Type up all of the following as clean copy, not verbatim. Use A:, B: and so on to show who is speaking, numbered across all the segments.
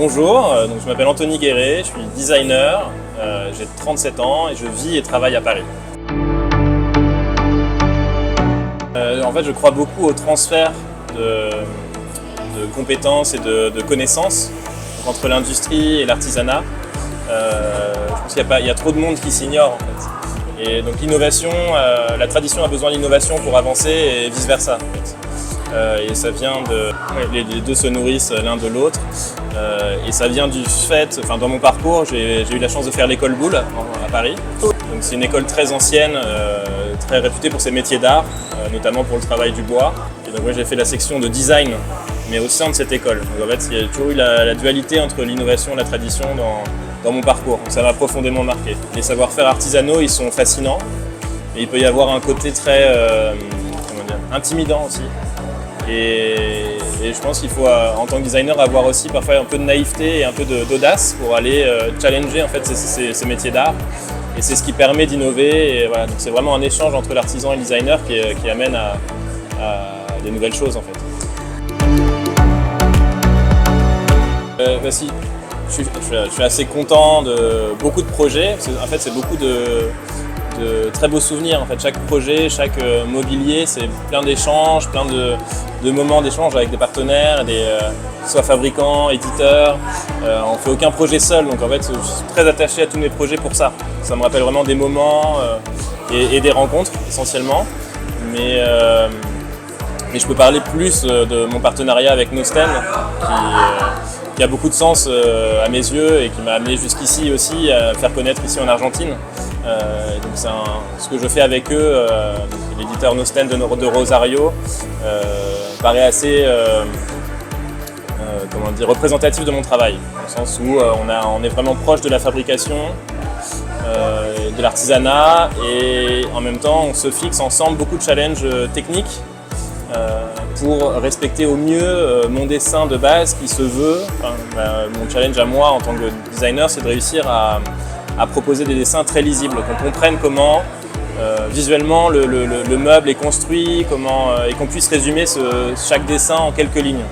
A: Bonjour, donc je m'appelle Anthony Guéret, je suis designer, j'ai 37 ans et je vis et travaille à Paris. En fait, je crois beaucoup au transfert de compétences et de connaissances entre l'industrie et l'artisanat. Je pense qu'il y a trop de monde qui s'ignore en fait. Et donc l'innovation, la tradition a besoin d'innovation pour avancer et vice versa. En fait. Et ça vient de... Les deux se nourrissent l'un de l'autre. Et ça vient du fait, dans mon parcours, j'ai eu la chance de faire l'école Boulle à Paris. Donc c'est une école très ancienne, très réputée pour ses métiers d'art, notamment pour le travail du bois. Et donc moi j'ai fait la section de design, mais au sein de cette école. Donc en fait il y a toujours eu la dualité entre l'innovation et la tradition dans mon parcours. Donc ça m'a profondément marqué. Les savoir-faire artisanaux, ils sont fascinants, mais il peut y avoir un côté très intimidant aussi. Et je pense qu'il faut, en tant que designer, avoir aussi parfois un peu de naïveté et un peu d'audace pour aller challenger en fait, ces métiers d'art. Et c'est ce qui permet d'innover. Voilà. Donc c'est vraiment un échange entre l'artisan et le designer qui amène à des nouvelles choses en fait. Je suis assez content de beaucoup de projets. En fait, c'est beaucoup de très beaux souvenirs. En fait, chaque projet, chaque mobilier, c'est plein d'échanges, plein de moments d'échange avec des partenaires, soit fabricants, éditeurs. On ne fait aucun projet seul, donc en fait, je suis très attaché à tous mes projets pour ça. Ça me rappelle vraiment des moments et des rencontres essentiellement. Mais je peux parler plus de mon partenariat avec Nosten, qui a beaucoup de sens à mes yeux et qui m'a amené jusqu'ici aussi à faire connaître ici en Argentine. Donc c'est ce que je fais avec eux, l'éditeur Nosten de Rosario, paraît assez représentatif de mon travail, dans le sens où on est vraiment proche de la fabrication, de l'artisanat, et en même temps on se fixe ensemble beaucoup de challenges techniques pour respecter au mieux mon dessin de base qui se veut. Mon challenge à moi en tant que designer, c'est de réussir à proposer des dessins très lisibles, qu'on comprenne comment visuellement le meuble est construit, et qu'on puisse résumer chaque dessin en quelques lignes.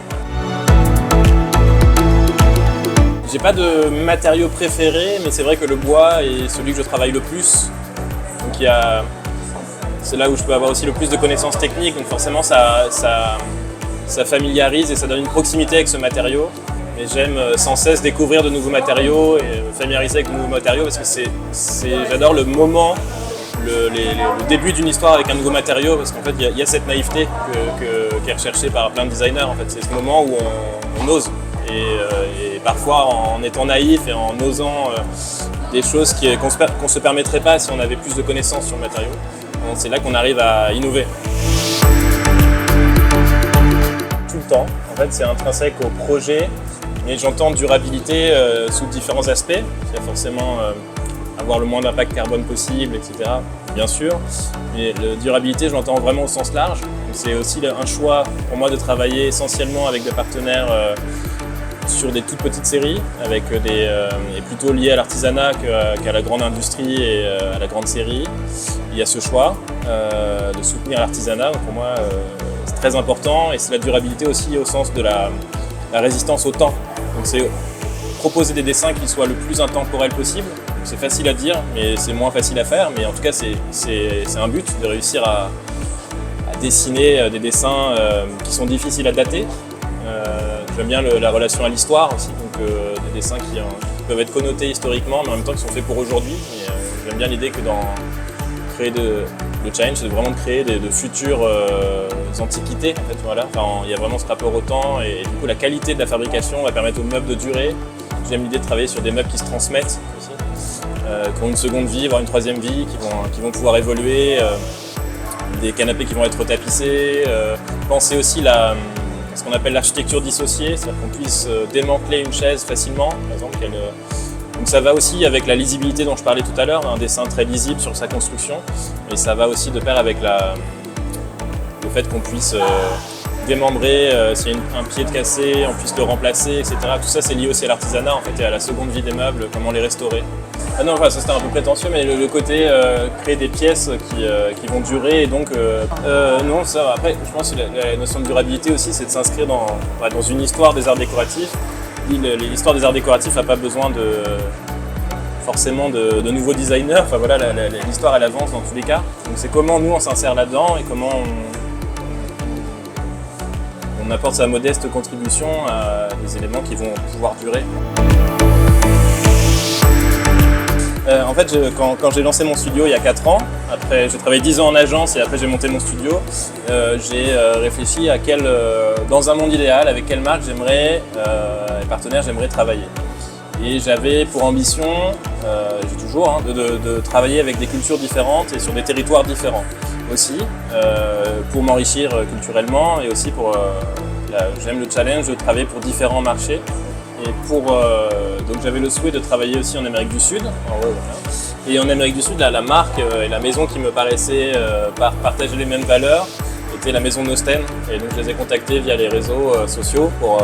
A: J'ai pas de matériau préféré, mais c'est vrai que le bois est celui que je travaille le plus. Donc c'est là où je peux avoir aussi le plus de connaissances techniques, donc forcément ça familiarise et ça donne une proximité avec ce matériau. Et j'aime sans cesse découvrir de nouveaux matériaux et me familiariser avec de nouveaux matériaux parce que j'adore le moment, le début d'une histoire avec un nouveau matériau, parce qu'en fait il y a cette naïveté qui est recherchée par plein de designers. En fait, c'est ce moment où on ose et parfois en étant naïf et en osant des choses qu'on se permettrait pas si on avait plus de connaissances sur le matériau. C'est là qu'on arrive à innover. Tout le temps, en fait, c'est intrinsèque au projet, mais j'entends durabilité sous différents aspects. Il y a forcément avoir le moins d'impact carbone possible, etc. Bien sûr, mais la durabilité, je l'entends vraiment au sens large. C'est aussi un choix pour moi de travailler essentiellement avec des partenaires sur des toutes petites séries, et plutôt liées à l'artisanat qu'à la grande industrie et à la grande série. Il y a ce choix de soutenir l'artisanat, pour moi c'est très important, et c'est la durabilité aussi au sens de la résistance au temps. Donc c'est proposer des dessins qui soient le plus intemporels possible. C'est facile à dire, mais c'est moins facile à faire, mais en tout cas c'est un but de réussir à dessiner des dessins qui sont difficiles à dater. J'aime bien la relation à l'histoire aussi, donc des dessins qui peuvent être connotés historiquement, mais en même temps qui sont faits pour aujourd'hui. J'aime bien l'idée que le challenge, c'est vraiment de créer de futures antiquités. En fait, voilà. Il y a vraiment ce rapport au temps, et du coup la qualité de la fabrication va permettre aux meubles de durer. J'aime l'idée de travailler sur des meubles qui se transmettent aussi, qui ont une seconde vie, voire une troisième vie, qui vont pouvoir évoluer, des canapés qui vont être retapissés. Penser aussi ce qu'on appelle l'architecture dissociée, c'est-à-dire qu'on puisse démanteler une chaise facilement, par exemple. Donc ça va aussi avec la lisibilité dont je parlais tout à l'heure, un dessin très lisible sur sa construction, et ça va aussi de pair avec le fait qu'on puisse démembrer, s'il y a un pied de cassé, on puisse le remplacer, etc. Tout ça c'est lié aussi à l'artisanat en fait, et à la seconde vie des meubles, comment les restaurer. Ah non, ça c'était un peu prétentieux, mais le côté créer des pièces qui vont durer, et donc non, ça. Après, je pense que la notion de durabilité aussi, c'est de s'inscrire dans une histoire des arts décoratifs, l'histoire des arts décoratifs n'a pas besoin forcément de nouveaux designers. Enfin voilà, l'histoire elle avance dans tous les cas. Donc c'est comment nous on s'insère là-dedans et comment on apporte sa modeste contribution à des éléments qui vont pouvoir durer. En fait, quand j'ai lancé mon studio il y a 4 ans, après j'ai travaillé 10 ans en agence et après j'ai monté mon studio, j'ai réfléchi à dans un monde idéal, avec quelle marque et partenaire j'aimerais travailler. Et j'avais pour ambition, j'ai toujours, de travailler avec des cultures différentes et sur des territoires différents aussi, pour m'enrichir culturellement et aussi j'aime le challenge de travailler pour différents marchés. Et donc j'avais le souhait de travailler aussi en Amérique du Sud. Et en Amérique du Sud, la marque et la maison qui me paraissait partager les mêmes valeurs était la maison Nosten. Et donc je les ai contactés via les réseaux sociaux pour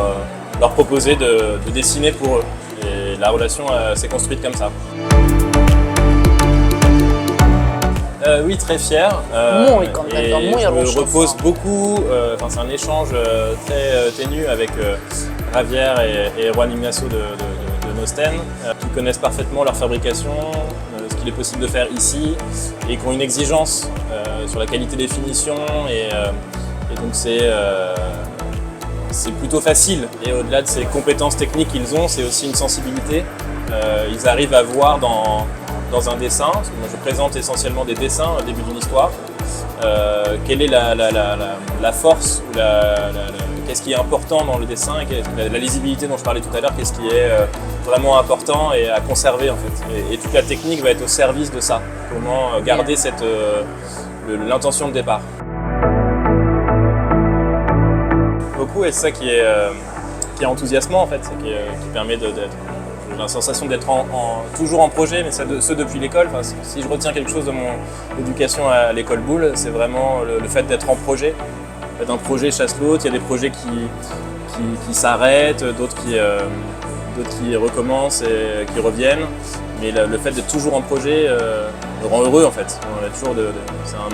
A: leur proposer de dessiner pour eux. Et la relation s'est construite comme ça. Oui, très fier. Je me repose beaucoup. C'est un échange très ténu avec Javier et Juan Ignacio de Nosten, qui connaissent parfaitement leur fabrication, ce qu'il est possible de faire ici, et qui ont une exigence sur la qualité des finitions. Et donc c'est plutôt facile. Et au-delà de ces compétences techniques qu'ils ont, c'est aussi une sensibilité. Ils arrivent à voir dans un dessin, parce que moi je présente essentiellement des dessins au début d'une histoire, quelle est la force, ou qu'est-ce qui est important dans le dessin, la lisibilité dont je parlais tout à l'heure, qu'est-ce qui est vraiment important et à conserver en fait. Et toute la technique va être au service de ça, comment garder l'intention de départ. Beaucoup, et c'est ça qui est enthousiasmant en fait, qui permet j'ai la sensation d'être toujours en projet, mais ce depuis l'école. Enfin, si je retiens quelque chose de mon éducation à l'école Boulle, c'est vraiment le fait d'être en projet. Un projet chasse l'autre, il y a des projets qui s'arrêtent, d'autres qui recommencent et qui reviennent. Mais le fait d'être toujours en projet me rend heureux en fait. C'est un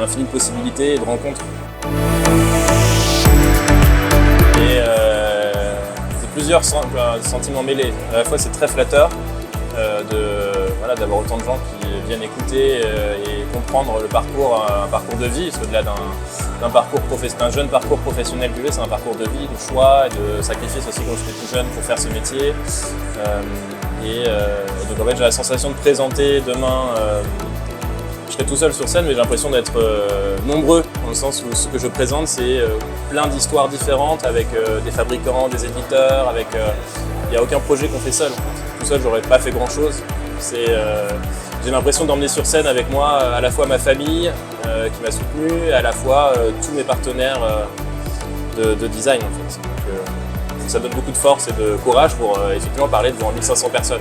A: infini de possibilités et de rencontres. Et plusieurs sentiments mêlés. À la fois, c'est très flatteur d'avoir autant de gens qui viennent écouter et comprendre un parcours de vie, parce qu'au-delà d'un jeune parcours professionnel que j'ai, c'est un parcours de vie, de choix et de sacrifices aussi quand j'étais tout jeune pour faire ce métier. Donc en fait, j'ai la sensation de présenter demain. Je serai tout seul sur scène, mais j'ai l'impression d'être nombreux, dans le sens où ce que je présente, c'est plein d'histoires différentes avec des fabricants, des éditeurs. Il n'y a aucun projet qu'on fait seul. Tout seul, j'aurais pas fait grand-chose. J'ai l'impression d'emmener sur scène avec moi à la fois ma famille qui m'a soutenu, et à la fois tous mes partenaires de design en fait. Donc, ça donne beaucoup de force et de courage pour effectivement parler devant 1500 personnes.